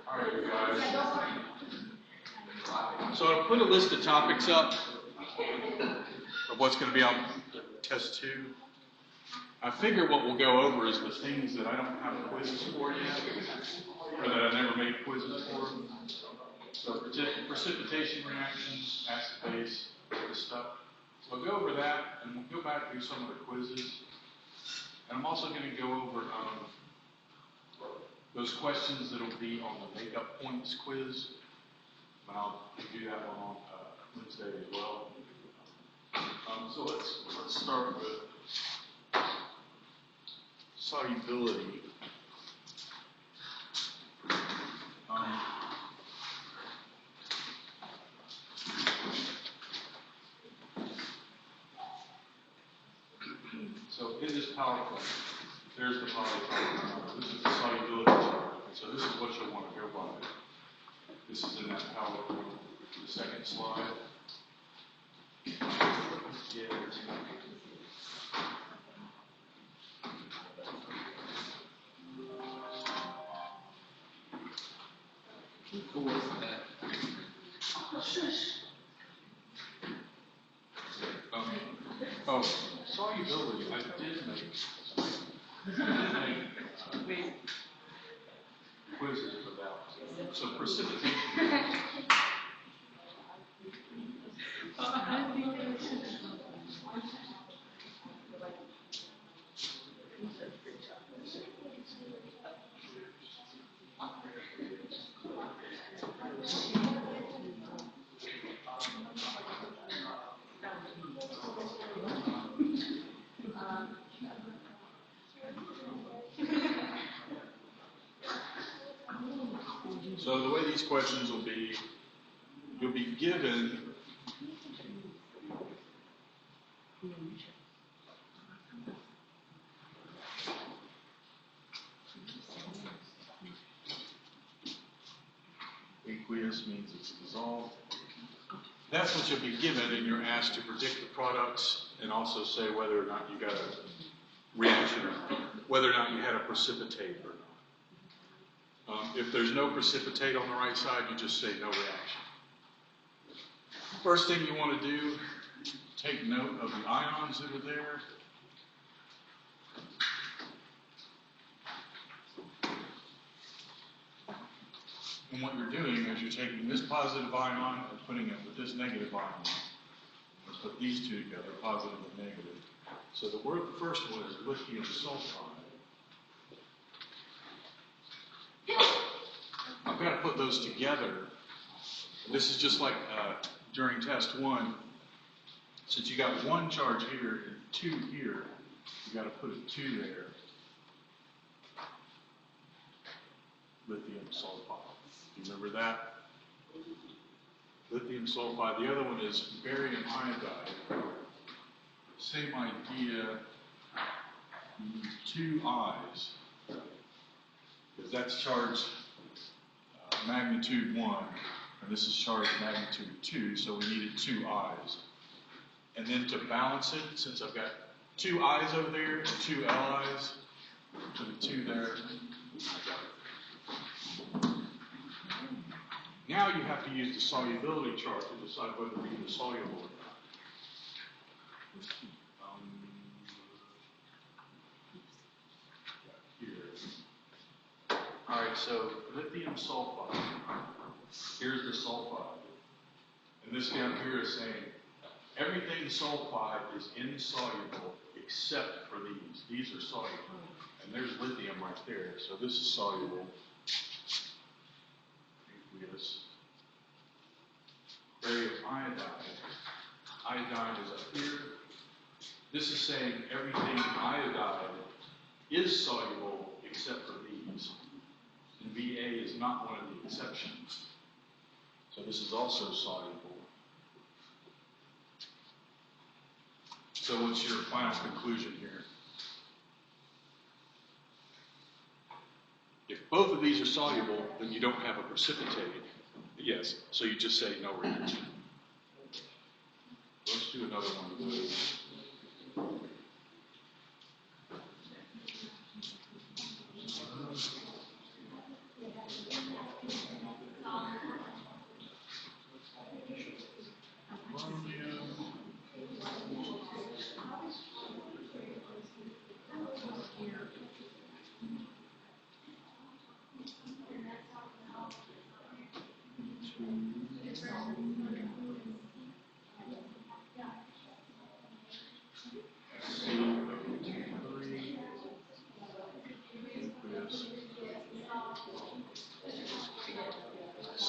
All right, you guys. So I put a list of topics up of what's going to be on Test 2. I figure what we'll go over is the things that I don't have quizzes for yet, or that I never made quizzes for. So precipitation reactions, acid base, this stuff. So I'll go over that, and we'll go back and do some of the quizzes. And I'm also going to go over those questions that will be on the makeup points quiz. And I'll do that one on Wednesday as well. So let's start with solubility. So in this PowerPoint, there's the PowerPoint. This is the solubility chart. So this is what you'll want to go by. This is in that PowerPoint, the second slide. Oh, solubility, I did make quizzes for that. So precipitation. So the way these questions will be, you'll be given aqueous means it's dissolved. That's what you'll be given, and you're asked to predict the products and also say whether or not you got a reaction, or whether or not you had a precipitate or not. If there's no precipitate on the right side, you just say no reaction. First thing you want to do, take note of the ions that are there. And what you're doing is you're taking this positive ion and putting it with this negative ion. Let's put these two together, positive and negative. So the first one is lithium sulfide. I've got to put those together. This is just like during test 1. Since you got one charge here and 2 here, you got to put a 2 there. Lithium sulfide. Do you remember that? Lithium sulfide. The other one is barium iodide. Same idea. You use 2 I's. Because that's charged magnitude 1, and this is charged magnitude 2, so we needed 2 I's. And then to balance it, since I've got 2 I's over there and 2 Li's, put a 2 there. Now you have to use the solubility chart to decide whether these are soluble or not. All right, so lithium sulfide. Here's the sulfide. And this down here is saying everything sulfide is insoluble except for these. These are soluble. And there's lithium right there. So this is soluble. Aqueous. Barium iodide. Iodide is up here. This is saying everything iodide is soluble except for these. And VA is not one of the exceptions. So this is also soluble. So what's your final conclusion here? If both of these are soluble, then you don't have a precipitate. Yes, so you just say no reaction. Let's do another one of those.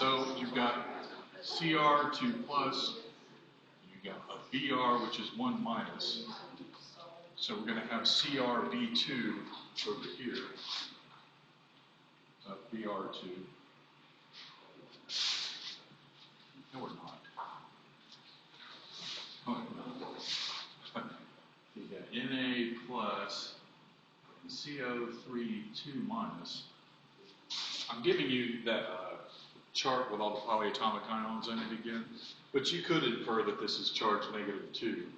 So you've got Cr2 plus, you've got a Br, which is 1 minus. So we're going to have CrB2 over here, Br2. No, we're not. Oh, no. You got Na plus CO3 2 minus. I'm giving you that chart with all the polyatomic ions in it again, but you could infer that this is charged -2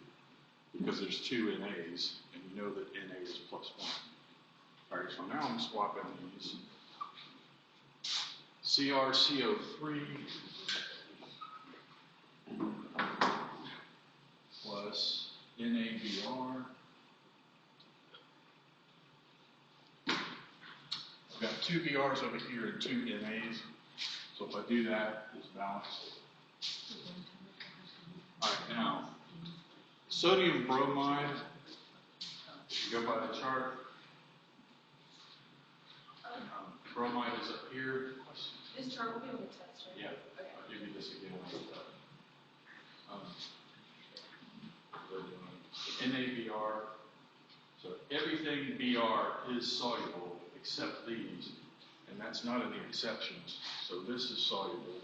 because there's 2 Nas, and you know that Na is +1. All right, so now I'm swapping these. CrCO3 plus NaBr. I've got 2 Brs over here and 2 Nas. So if I do that, it's balanced. All right, now, sodium bromide, if you go by the chart, bromide is up here. This chart will be on the test, right? Yeah, Okay. I'll give you this again. NaBr, so everything Br is soluble except these, and that's not in the exceptions, so this is soluble.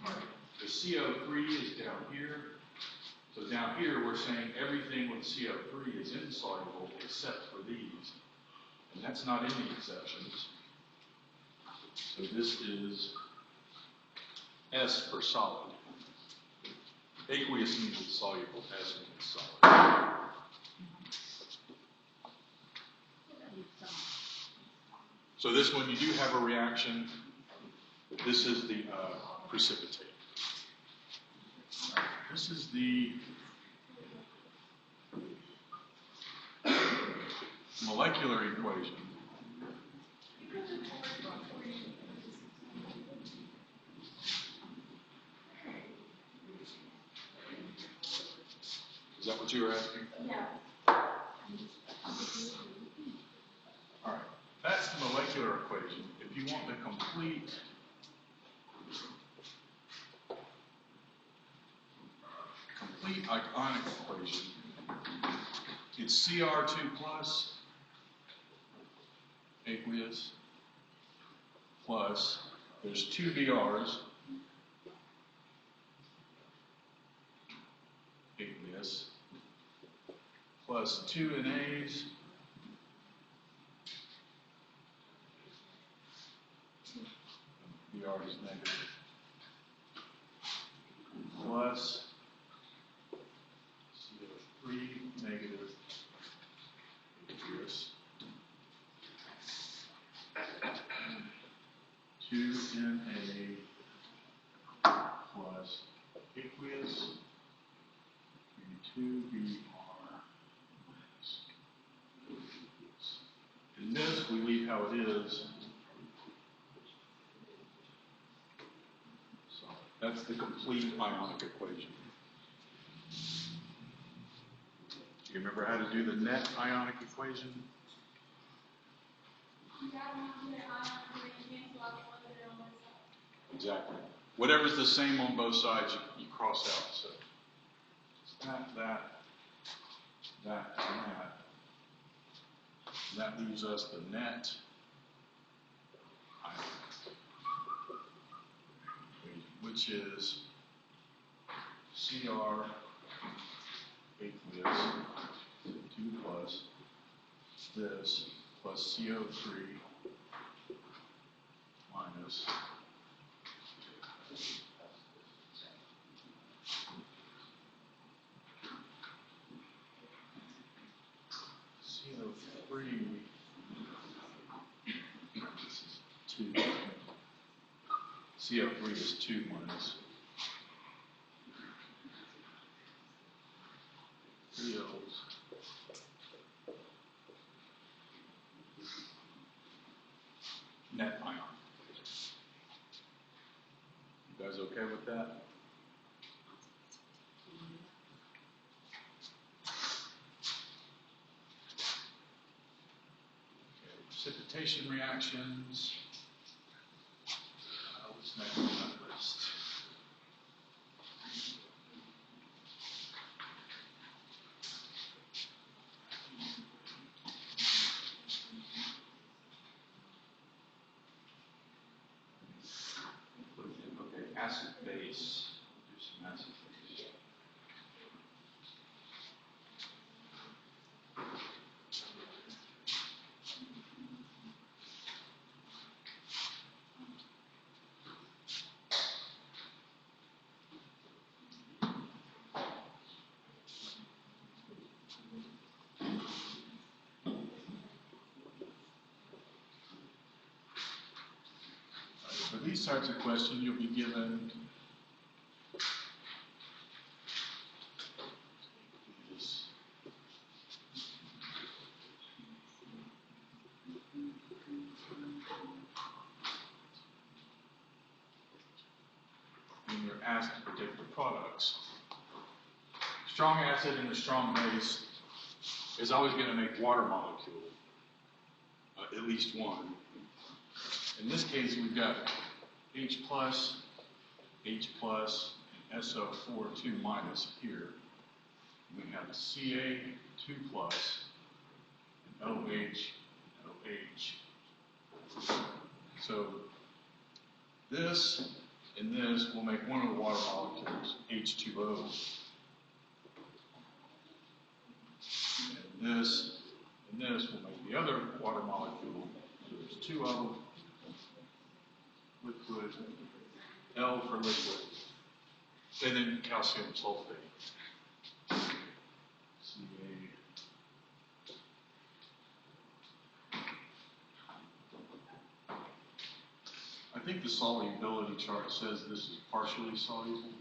All right. The CO3 is down here, so down here we're saying everything with CO3 is insoluble except for these, and that's not in the exceptions, so this is S for solid. Aqueous means it's soluble, S means it's solid. So this one, you do have a reaction. This is the precipitate. This is the molecular equation. Is that what you were asking? Yeah. All right. That's the molecular equation. If you want the complete ionic equation, it's Cr2 plus aqueous plus, there's 2 Brs, aqueous, plus 2 Nas, Br is negative, plus CO3 negative aqueous, 2 Na plus aqueous, 2 Br minus aqueous. And this we leave how it is. So that's the complete ionic equation. You remember how to do the net ionic equation? Exactly. Whatever's the same on both sides, you cross out. So it's that, and that. And that leaves us the net ionic equation, which is Cr aqueous 2 plus this plus CO3 minus CO3 is 2. CO3 is 2 minus 3 L's. Net ion. You guys okay with that? Precipitation reactions. What's next on that list? Okay, acid base. Do some acid base. For these types of questions, you'll be given this. When you're asked to predict the products. Strong acid and a strong base is always going to make water molecule, at least one. In this case, we've got H+, and SO4 2- here. We have Ca 2+, and OH, OH. So this and this will make one of the water molecules, H2O. And this will make the other water molecule. So there's 2O, liquid, L for liquid, and then calcium sulfate. Ca. I think the solubility chart says this is partially soluble.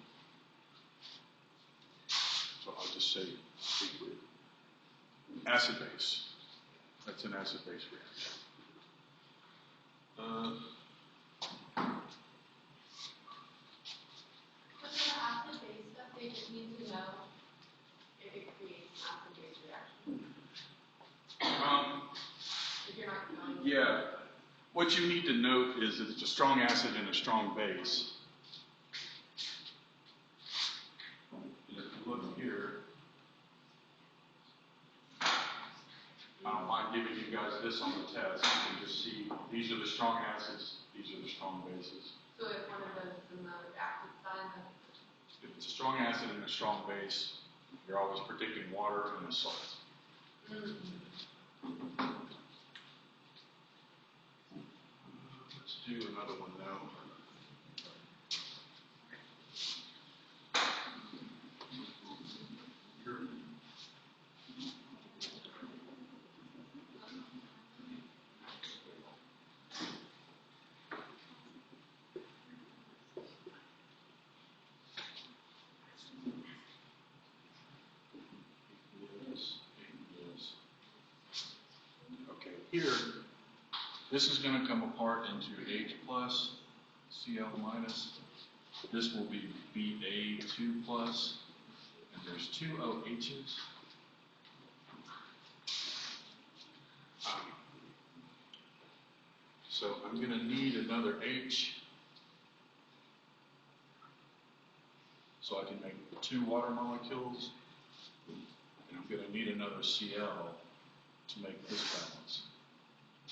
So I'll just say liquid. Acid base. That's an acid base reaction. What's the acid base stuff? They just need to know if it creates acid base reaction. If you're not knowing. Yeah. What you need to note is that it's a strong acid and a strong base. And if you look here, I don't mind giving you guys this on the test. You can just see these are the strong acids, these are the strong bases. So if one of those is in the active side, then If it's a strong acid and a strong base, you're always predicting water and a salt. Let's do another one now. Okay, here, this is going to come apart into H+, Cl-. This will be Ba2+, and there's two OHs. So I'm going to need another H, so I can make two water molecules, and I'm going to need another Cl to make this balance,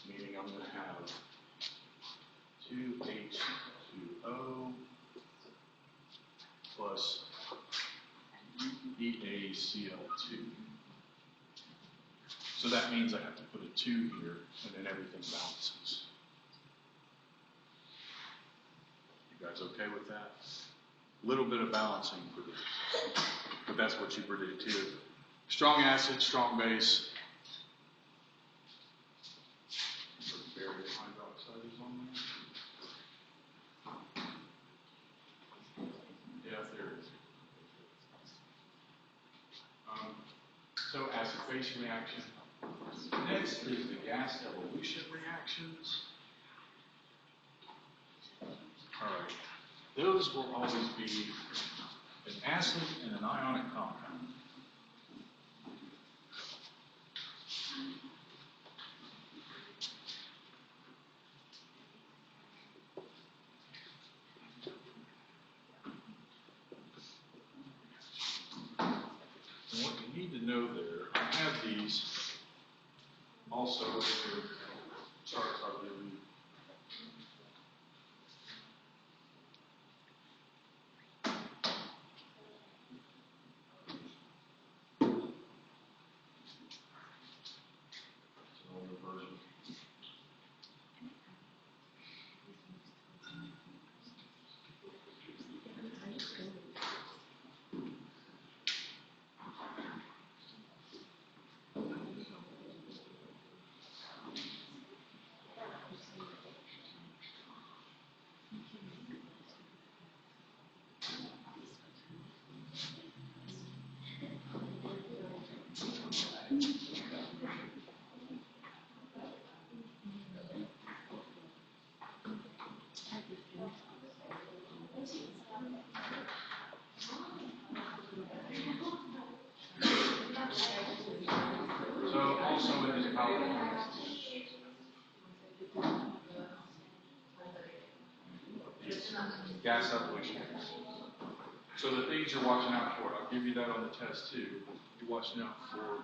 meaning I'm going to have 2H2O plus BaCl2. So that means I have to put a 2 here, and then everything balances. You guys okay with that? A little bit of balancing for this, but that's what you predict here. Strong acid, strong base. Barium hydroxide is on there. Yeah, there it is. So acid-base reaction. Next is the gas evolution reactions. All right. Those will always be an acid and an ionic compound. Also, if your charts are really it's an older version. So also in this PowerPoint, it's gas evolution. So the things you're watching out for, I'll give you that on the test too. You're watching out for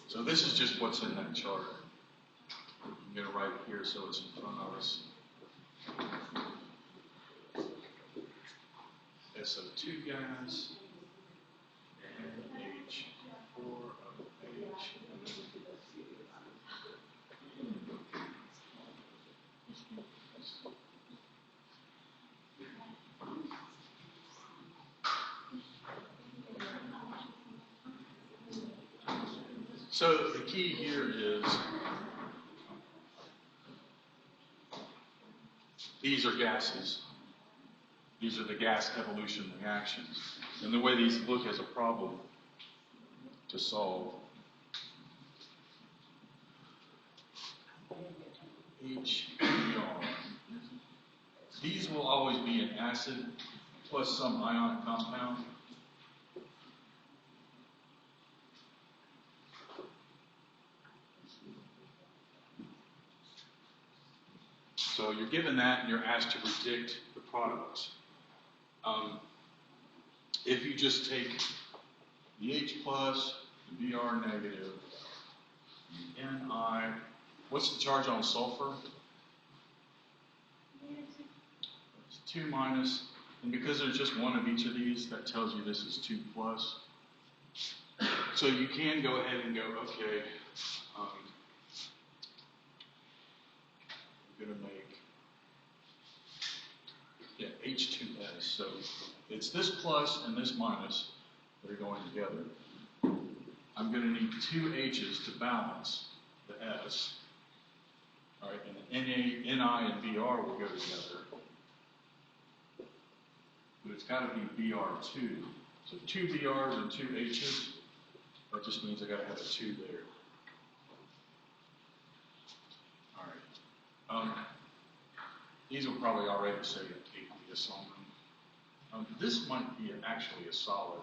so this is just what's in that chart. I'm going to write it here so it's in front of us. SO2 gas, NH4OH. So the key here is these are gases. These are the gas evolution reactions. And the way these look as a problem to solve. HBr. These will always be an acid plus some ionic compound. So you're given that and you're asked to predict the products. If you just take the H plus, the Br negative, the Ni, what's the charge on sulfur? It's 2 minus, and because there's just one of each of these, that tells you this is 2 plus. So you can go ahead and go, okay, I'm going to make H2S. So it's this plus and this minus that are going together. I'm going to need 2 H's to balance the S. All right, and Na, Ni, and Br will go together. But it's got to be Br2. So 2 Brs and 2 H's. That just means I got to have a 2 there. All right. These will probably already say aqueous on them. This might be actually a solid.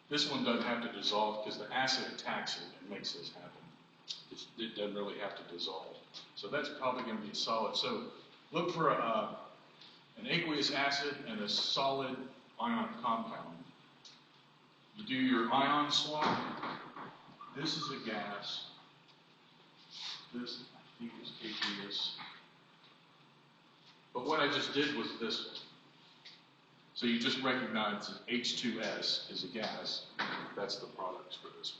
This one doesn't have to dissolve because the acid attacks it and makes this happen. It doesn't really have to dissolve. So that's probably going to be a solid. So look for an aqueous acid and a solid ion compound. You do your ion swap. This is a gas. This, I think, is aqueous. But what I just did was this one. So you just recognize that H2S is a gas. That's the products for this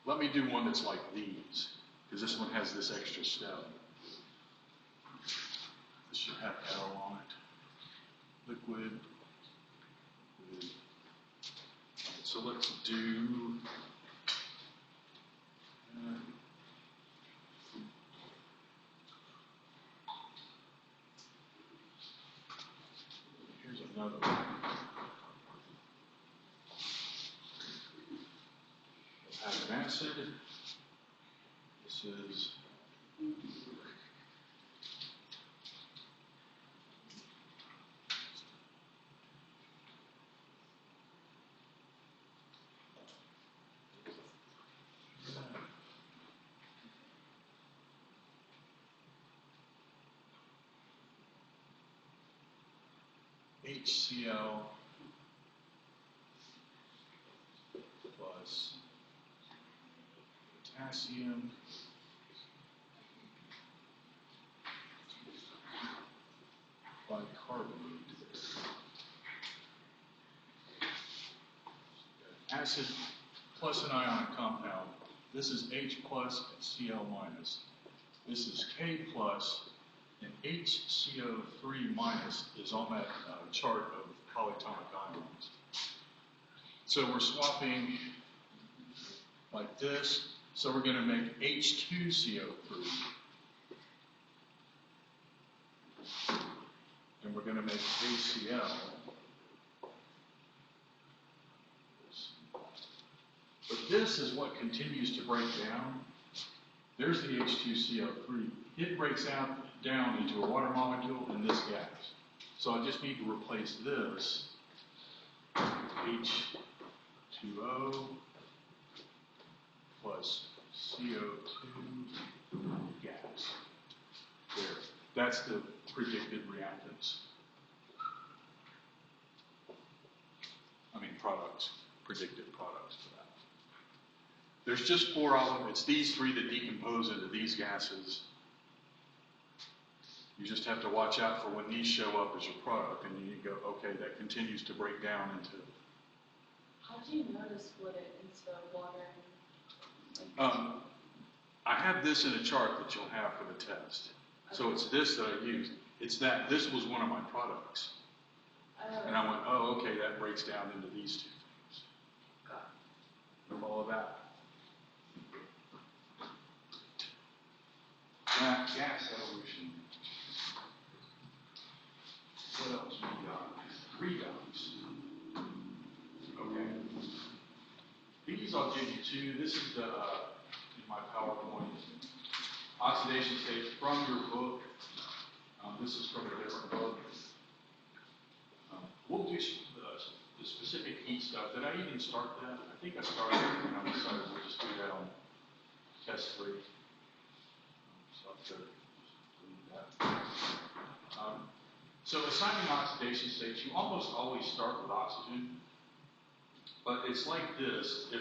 one. Let me do one that's like these, because this one has this extra step. This should have L on it. Liquid. Liquid. So let's do here's another one. have an acid. This is HCl plus potassium bicarbonate. Acid plus an ionic compound. This is H plus and Cl minus. This is K plus, and HCO3 minus is on that chart of polyatomic ions. So we're swapping like this. So we're going to make H2CO3. And we're going to make ACl. But this is what continues to break down. There's the H2CO3. It breaks down into a water molecule and this gas. So I just need to replace this H2O plus CO2 gas. There. That's the predicted reactants. I mean products, predicted products for that. There's just 4 of them. It's these 3 that decompose into these gases. You just have to watch out for when these show up as your product, and you go, okay, that continues to break down into. How do you know to split it into water and? I have this in a chart that you'll have for the test. So it's this that I used. It's that this was one of my products. And I went, oh, okay, that breaks down into these 2 things. Remember all of that? Gas evolution. What else we got? Redox. Okay. These I'll give you 2. This is the in my PowerPoint. Oxidation state from your book. This is from a different book. We'll do the specific heat stuff. Did I even start that? I think I started it when I decided we'll just do that on test 3. So I'll do that. So assigning oxidation states, you almost always start with oxygen. But it's like this. If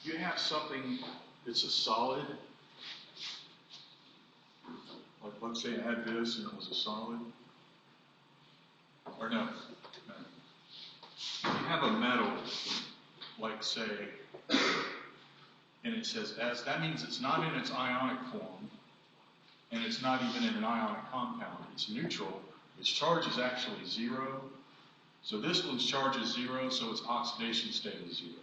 you have something that's a solid, like let's say I had this and it was a solid, or no. You have a metal, like say, and it says S, that means it's not in its ionic form, and it's not even in an ionic compound. It's neutral. Its charge is actually 0. So this one's charge is 0, so its oxidation state is 0.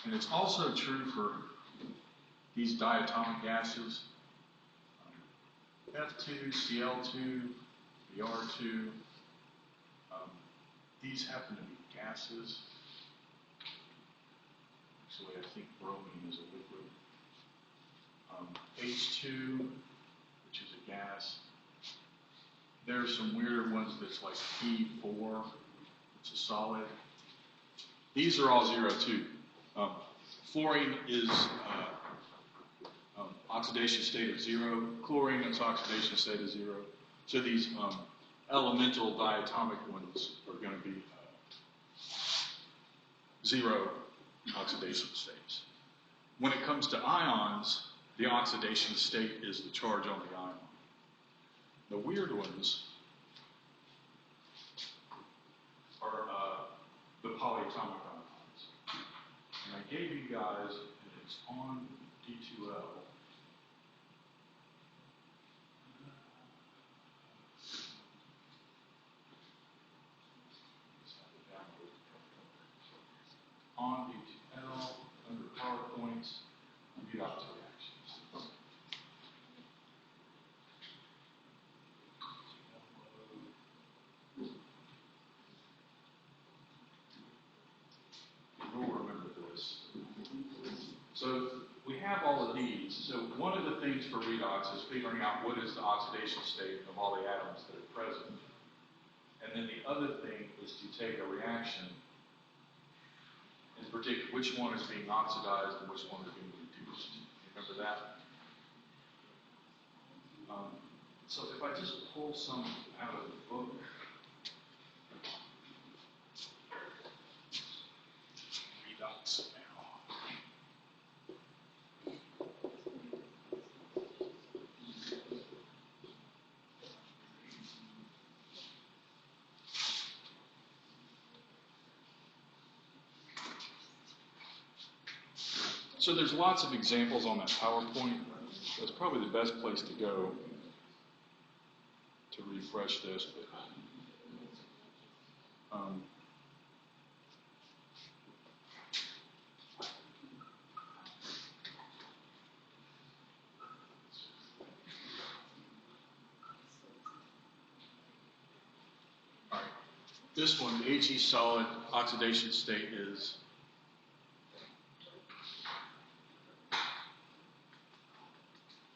And it's also true for these diatomic gases. F2, Cl2, Br2. These happen to be gases. Actually, I think bromine is a liquid. H2, which is a gas. There's some weirder ones that's like P4, it's a solid. These are all 0 too. Fluorine is oxidation state of 0. Chlorine is oxidation state of 0. So these elemental diatomic ones are going to be 0 oxidation states. When it comes to ions, the oxidation state is the charge on the ion. The weird ones are the polyatomic ions. And I gave you guys, and it's on D2L. On D2L, under PowerPoints, redox reactions. You'll remember this. So one of the things for redox is figuring out what is the oxidation state of all the atoms that are present. And then the other thing is to take a reaction and predict which one is being oxidized and which one is being reduced. Remember that? So if I just pull some out of the book, redox now. So there's lots of examples on that PowerPoint. That's probably the best place to go to refresh this. All right. This one, Ag solid oxidation state is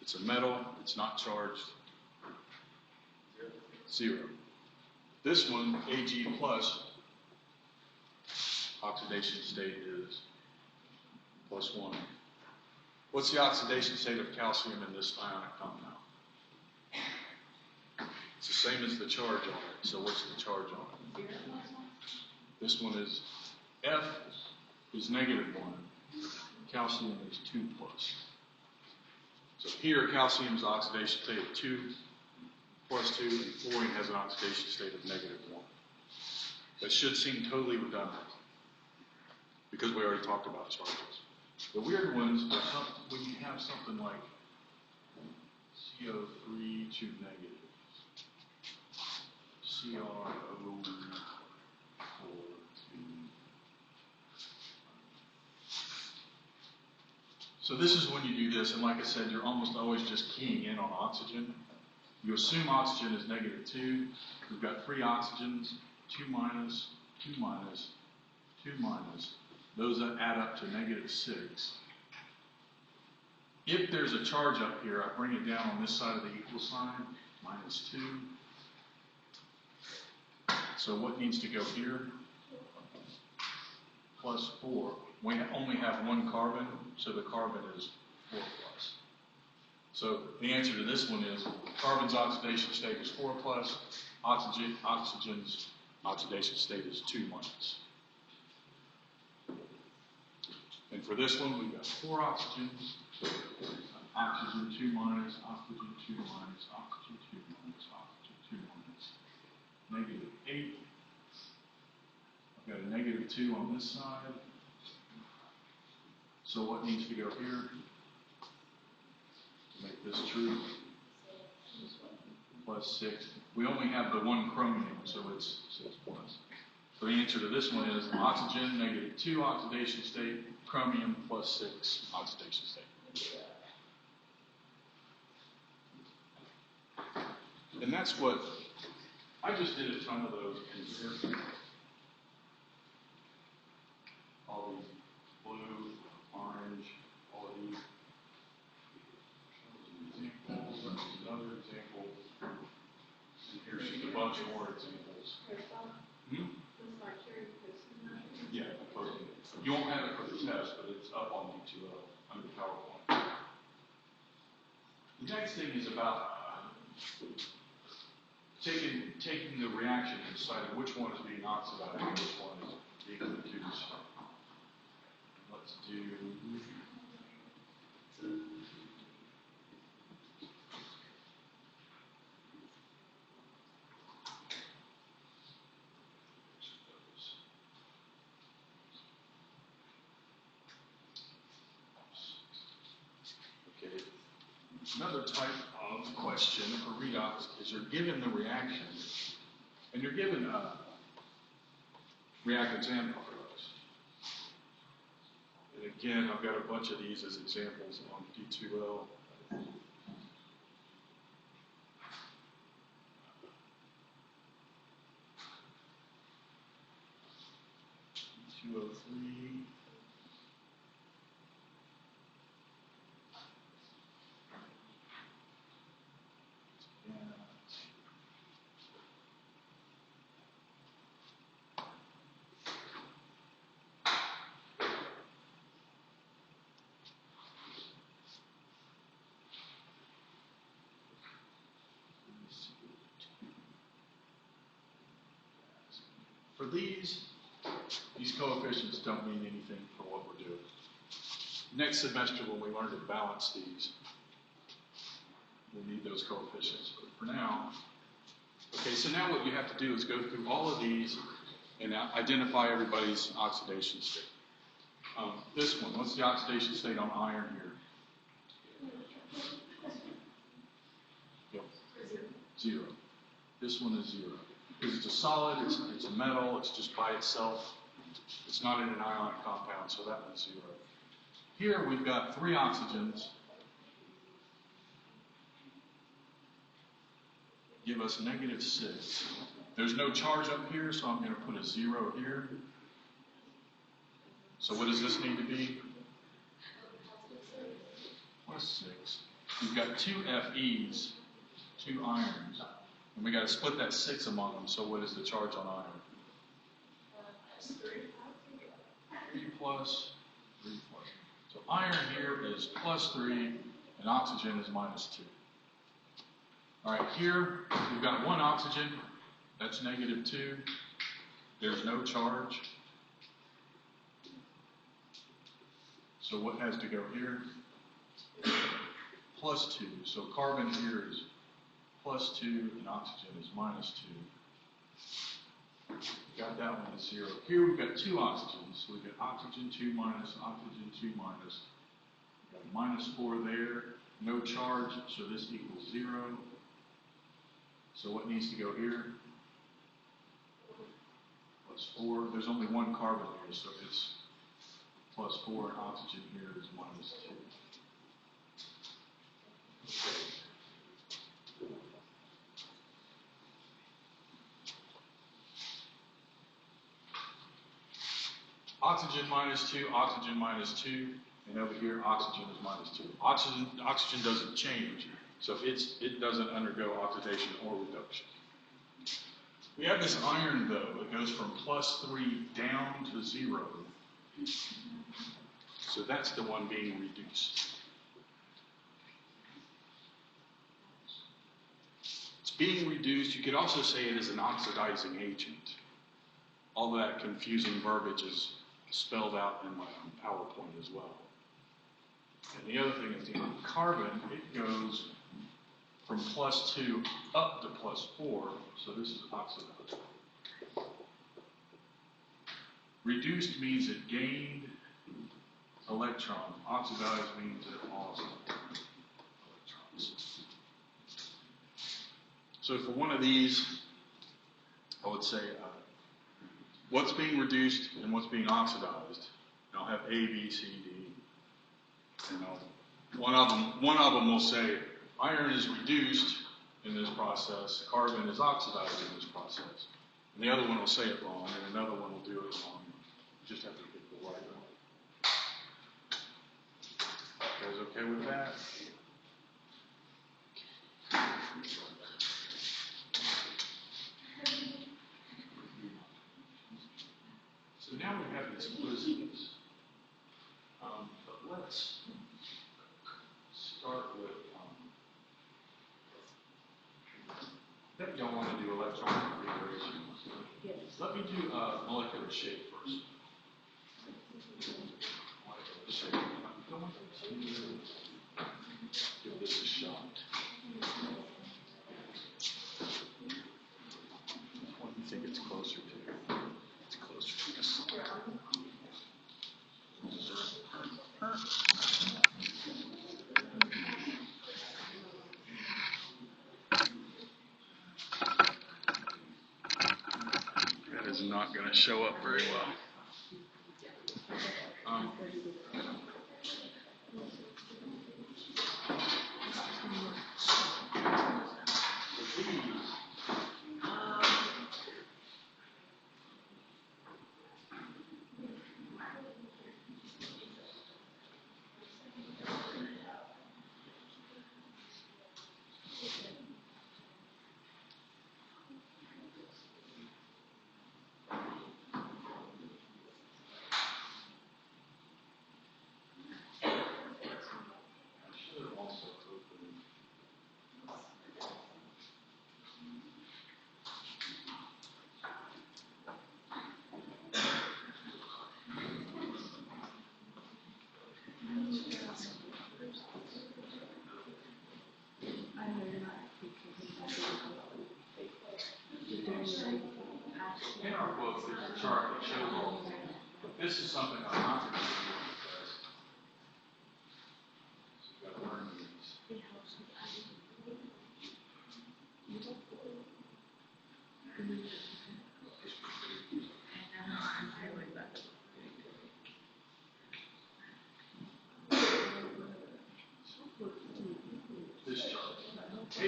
it's a metal, it's not charged, 0. This one, Ag plus oxidation state is +1. What's the oxidation state of calcium in this ionic compound? It's the same as the charge on it. So what's the charge on it? This one is F is -1. Calcium is 2+. So here, calcium's oxidation state of 2 + 2, and fluorine has an oxidation state of -1. That should seem totally redundant because we already talked about charges. The weird ones are when you have something like CO3 to negative, CrO4 to. So this is when you do this, and like I said, you're almost always just keying in on oxygen. You assume oxygen is -2. We've got 3 oxygens, 2 minus, 2 minus, 2 minus. Those that add up to -6. If there's a charge up here, I bring it down on this side of the equal sign, -2. So what needs to go here? +4. We only have 1 carbon, so the carbon is 4+. So the answer to this one is carbon's oxidation state is 4+, oxygen's oxidation state is 2-. And for this one, we've got 4 oxygens, oxygen 2-, oxygen 2-, oxygen 2-, oxygen 2-, -8. I've got a -2 on this side. So what needs to go here to make this true? +6. We only have the 1 chromium, so it's 6+. So the answer to this one is oxygen, -2 oxidation state, chromium +6 oxidation state. And that's what, I just did a ton of those in here. All these blue, orange, all of these. Examples, another example. And here's just a bunch more examples. Yeah, you won't have it for the test, but it's up on D2L under PowerPoint. The next thing is about taking the reaction and deciding which one is being oxidized and which one is being reduced. Let's do. Okay. Another type of question for redox is you're given the reaction, and you're given reactants and products. And again, I've got a bunch of these as examples on D2L. D2O3. For these coefficients don't mean anything for what we're doing. Next semester when we learn to balance these, we'll need those coefficients. But for now, okay, so now what you have to do is go through all of these and identify everybody's oxidation state. This one, what's the oxidation state on iron here? Yep. 0. This one is 0. Because it's a solid, it's a metal, it's just by itself. It's not in an ionic compound, so that one's 0. Here we've got 3 oxygens. Give us -6. There's no charge up here, so I'm going to put a 0 here. So what does this need to be? +6. We've got 2 Fe's, 2 irons. And we got to split that 6 among them, so what is the charge on iron? 3 plus, 3 plus. So iron here is +3, and oxygen is -2. All right, here we've got 1 oxygen, that's -2. There's no charge. So what has to go here? +2. So carbon here is +2 and oxygen is -2. Got that one at 0. Here we've got 2 oxygens. So we've got oxygen 2 minus, oxygen 2 minus. We've got -4 there. No charge, so this equals 0. So what needs to go here? +4. There's only 1 carbon here, so it's +4, and oxygen here is -2. Oxygen -2, oxygen -2, and over here oxygen is -2. Oxygen doesn't change, so it doesn't undergo oxidation or reduction. We have this iron though, it goes from +3 down to 0. So that's the one being reduced. It's being reduced. You could also say it is an oxidizing agent. All of that confusing verbiage is spelled out in my PowerPoint as well. And the other thing is the carbon, it goes from +2 up to +4, so this is oxidized. Reduced means it gained electrons. Oxidized means it lost electrons. So for one of these, I would say what's being reduced and what's being oxidized. And I'll have A, B, C, D. And one of them will say iron is reduced in this process, carbon is oxidized in this process. And the other one will say it wrong, and another one will do it wrong. You just have to pick the right one. You guys okay with that? So now we have these quizzes. But let's start with, I think y'all want to do electron configuration. Yes. Let me do molecular shape first. Molecular shape. I'm going to give this a shot. What do you think it's closer to? It's closer to this. That is not going to show up very well.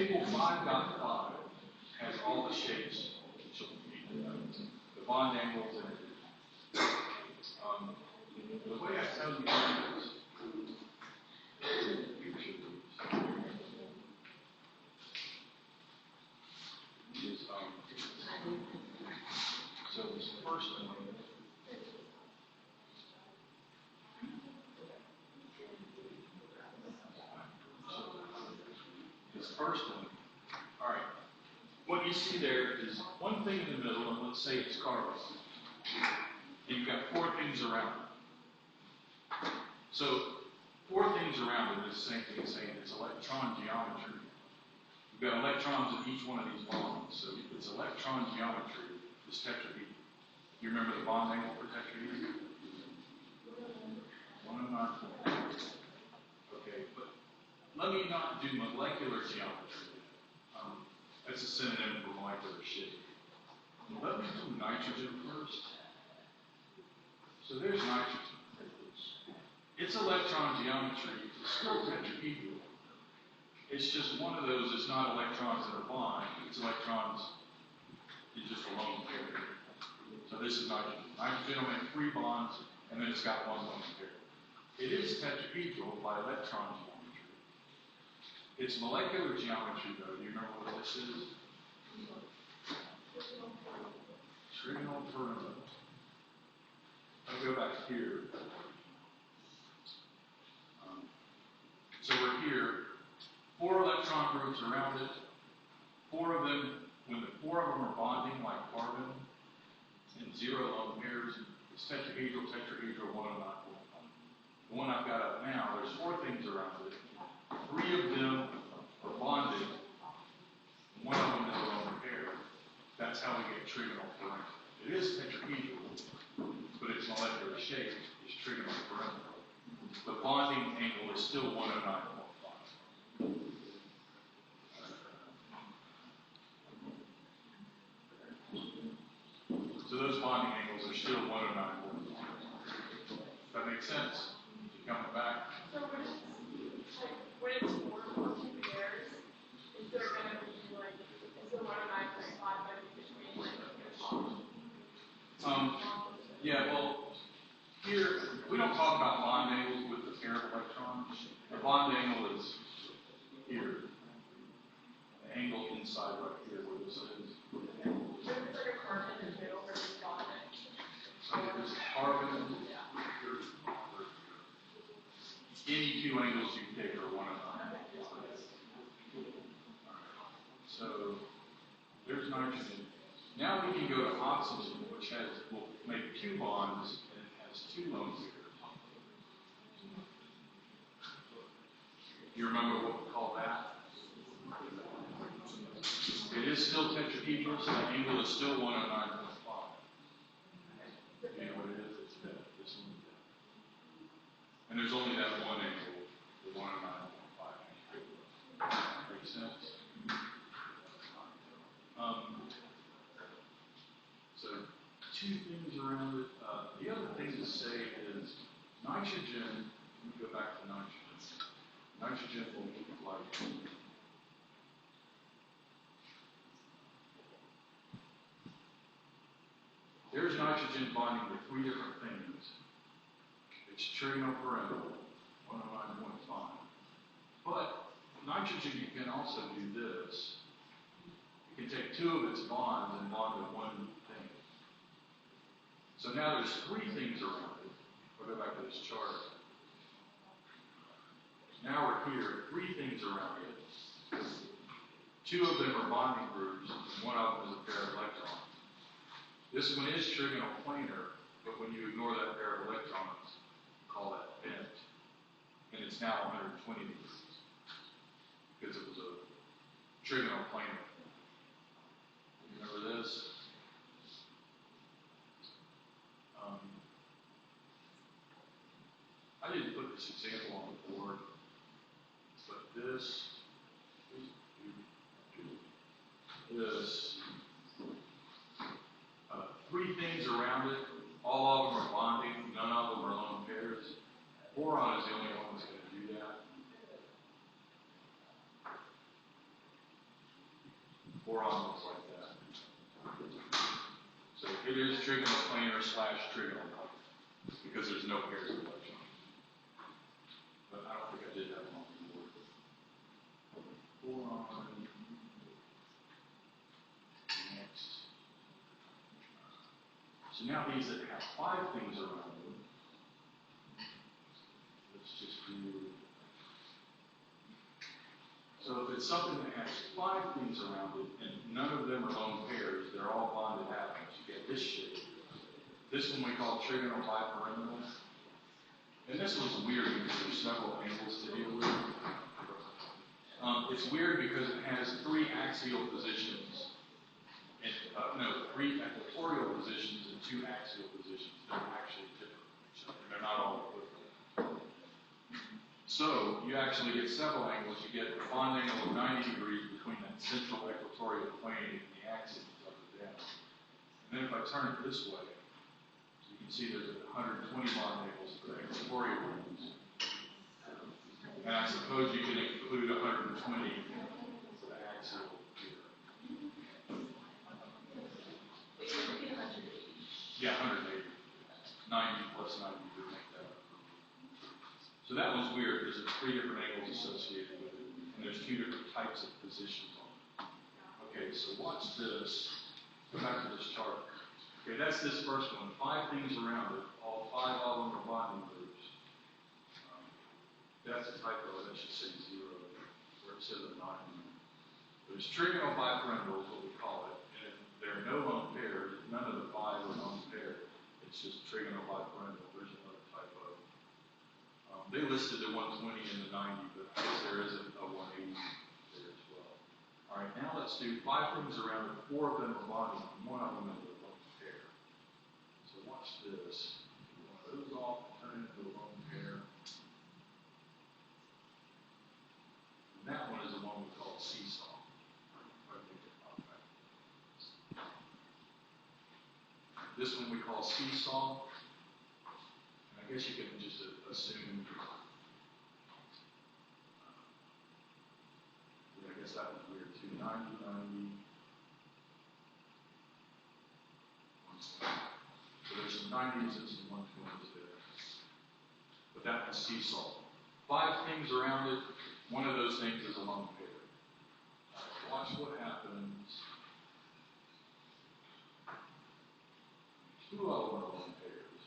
table 5.5 has all the shapes. The bond angles and the way I tell you this is, so this first one, all right, what you see there is one thing in the middle, and let's say it's carbon. And you've got 4 things around it. So 4 things around it is the same thing as saying it's electron geometry. You've got electrons in each one of these bonds. So if it's electron geometry, it's tetrahedral. You remember the bond angle for tetrahedral? 109. Okay, but let me not do molecular geometry. That's a synonym for molecular shape. Let me do nitrogen first. So there's nitrogen. Its electron geometry is still tetrahedral. It's just one of those, it's not electrons that are bond, it's electrons in just a lone pair. So this is nitrogen. Nitrogen will make 3 bonds, and then it's got 1 lone pair. It is tetrahedral by electron geometry. Its molecular geometry, though, do you remember what this is? Trigonal pyramid. I'll go back here. So we're here. 4 electron groups around it. 4 of them, when the 4 of them are bonding like carbon, and 0 lone pairs, it's tetrahedral, 109.1. The one I've got up now, there's 4 things around it. 3 of them are bonded. 1 of them is a lone pair. That's how we get trigonal pyramid. It is tetrahedral, but its molecular shape is trigonal pyramidal. The bonding angle is still 109.5. So those bonding angles are still 109.5. Does that make sense? Coming back. So when it's more than 2 pairs, is there going to be like, is the 109.5 going to be between like yeah, well, here, we don't talk about bond angles with the pair of electrons. The bond angle is here. The angle inside right here where this is. If it's like a carbon in the middle where it's bonded. So there's carbon. Any 2 angles you pick are 109. So there's nitrogen. Now we can go to oxygen, which will make 2 bonds and it has 2 lone pairs. You remember what we call that? It is still tetrahedral, so the angle is still 109.5. You know what it is? It's that. This one. And there's only that one angle, the 109.5. Makes sense? So 2 things around it. The other thing to say is nitrogen, let me go back to nitrogen. Nitrogen will look like there's nitrogen bonding to 3 different things. It's trigonal pyramidal, 109.5. But nitrogen, you can also do this. You can take 2 of its bonds and bond to 1 thing. So now there's 3 things around it. We'll go back to this chart. Now we're here, 3 things around it. 2 of them are bonding groups, and 1 of them is a pair of electrons. This one is trigonal planar, but when you ignore that pair of electrons, call that bent. And it's now 120 degrees because it was a trigonal planar. Remember this? I didn't put this example on the board, but this, 3 things around it, all of them are bonding, none of them are lone pairs. Boron is the only one that's going to do that. boron looks like that. So it is trigonoplanar / trigonal because there's no pairs of electrons. But I don't think I did that one before. Boron. Next. So now these that have 5 things around them, let's just do. So if it's something that has 5 things around it and none of them are lone pairs, they're all bonded atoms, you get this shape. This one we call trigonal bipyramidal. And this one's weird because there's several angles to deal with. It's weird because it has 3 axial positions, and 3 equatorial positions and 2 axial positions. They're actually different from each other. They're not all equivalent. So you actually get several angles. You get a bond angle of 90 degrees between that central equatorial plane and the axis up and down. And then if I turn it this way, you can see there's 120 bond angles for the equatorial ones. And I suppose you can include 120 for the axial here. Yeah, 180. 90 plus 90 would make that up. So that one's weird because there's 3 different angles associated with it, and there's 2 different types of positions on it. Okay, so watch this. Go back to this chart. Okay, that's this first one. 5 things around it. All 5 of them are bonding groups. That's a typo. That should say 0 where it says a 9. There's trigonal bipyramidal is what we call it. And if there are no lone pairs, none of the 5 are lone pair. It's just trigonal bipyramidal. There's another typo. They listed the 120 and the 90, but I guess there is a 180 there as well. All right, now let's do 5 things around it. 4 of them are bonding, and 1 of them is a lone pair. So watch this. One of those off, turn into a lone pair. And that one is the one we call seesaw. This one we call seesaw. And I guess you can just assume. I guess that was weird too. 90, 90. So there's some 90s and some 120s there. But that was seesaw. 5 things around it. One of those things is a lone pair. Watch what happens. 2 of them are lone pairs.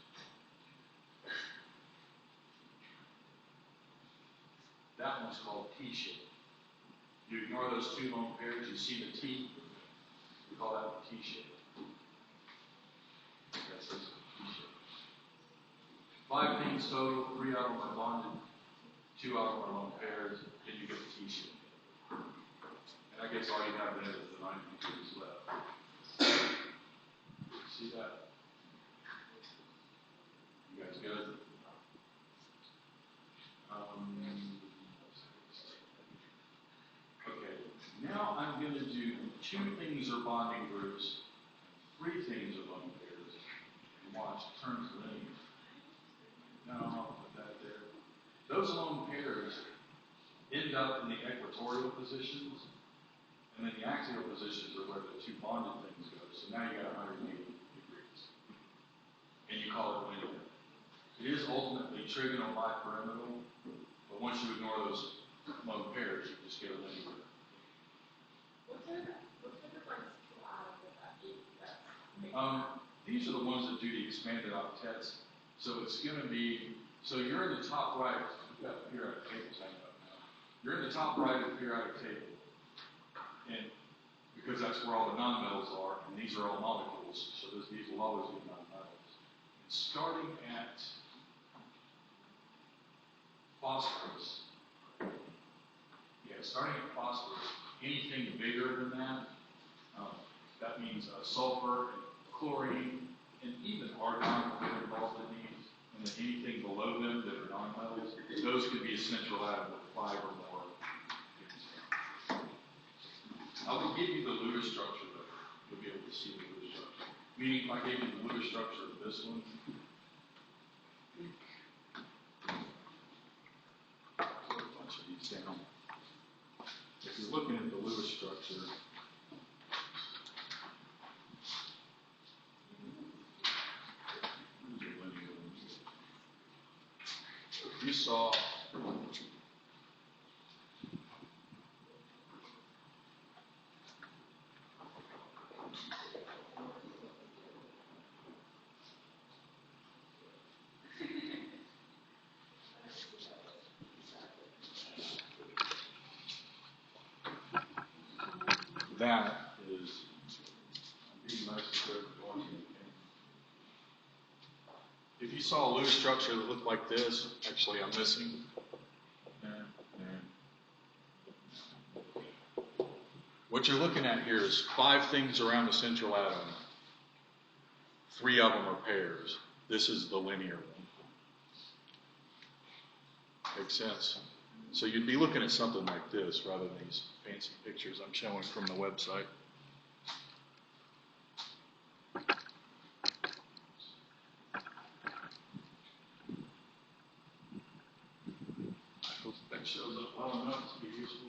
That one's called T-shape. You ignore those 2 lone pairs, you see the T, we call that the T-shape. That's the T-shape. 5 things total, 3 of them are bonded, 2 of them are lone pairs, and you get the T-shape. And I guess all you have then is the 90 degrees left. See that? You guys good? Okay, now I'm going to do 2 things are bonding groups, 3 things are lone pairs. And watch, it turns linear. No, I'll put that there. Those lone pairs end up in the equatorial positions, and then the axial positions are where the 2 bonded things go. So now you got 180 degrees. And you call it linear. It is ultimately trigonal bipyramidal, but once you ignore those lone pairs, you just get a linear. What's the difference with that? These are the ones that do the expanded octets. So it's going to be, so you're in the top right, we've got the periodic table hanging up now. You're in the top right of the periodic table. And because that's where all the nonmetals are, and these are all molecules, so these will always be nonmetals. And starting at phosphorus, starting at phosphorus, anything bigger than that, that means sulfur, and chlorine, and even argon will get involved in these. And then anything below them that are nonmetals, those could be a central atom with 5 or more. I will give you the Lewis structure, though. You'll be able to see the Lewis structure. Meaning, if I gave you the Lewis structure of this one, put a bunch of these down. If you're looking at the Lewis structure, saw that is being nice to everyone. If you saw a loose structure that looked like this, actually I'm missing. What you're looking at here is 5 things around the central atom. 3 of them are pairs. This is the linear one. Makes sense? So you'd be looking at something like this rather than these fancy pictures I'm showing from the website. I hope that shows up well enough to be useful.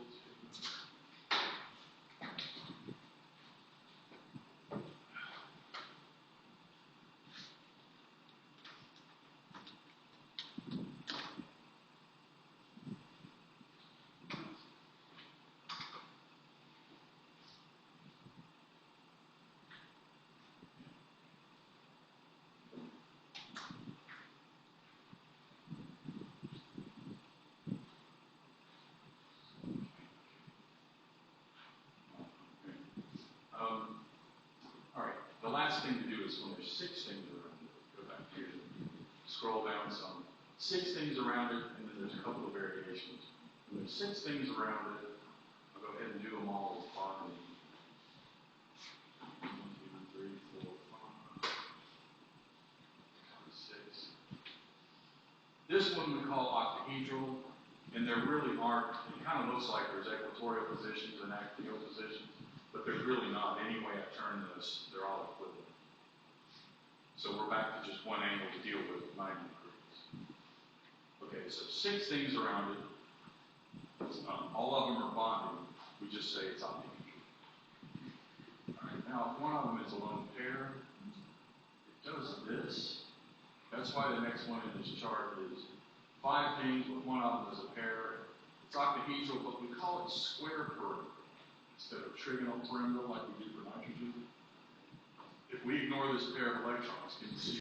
All right, the last thing to do is when there's 6 things around it, go back here, scroll down some. 6 things around it, and then there's a couple of variations. When there's 6 things around it, I'll go ahead and do them all with bonding. 1, 2, 3, 4, 5, 6. This one we call octahedral, and there really aren't, it kind of looks like there's equatorial positions and axial positions, but there's really not. Any way I turn this, they're all equivalent. So we're back to just one angle to deal with, 90 degrees. Okay, so 6 things around it. All of them are bonding. We just say it's octahedral. All right, now if one of them is a lone pair, it does this. That's why the next one in this chart is 5 things, but one of them is a pair. It's octahedral, but we call it square perimeter instead of trigonal perimeter like we do for nitrogen. If we ignore this pair of electrons, can you see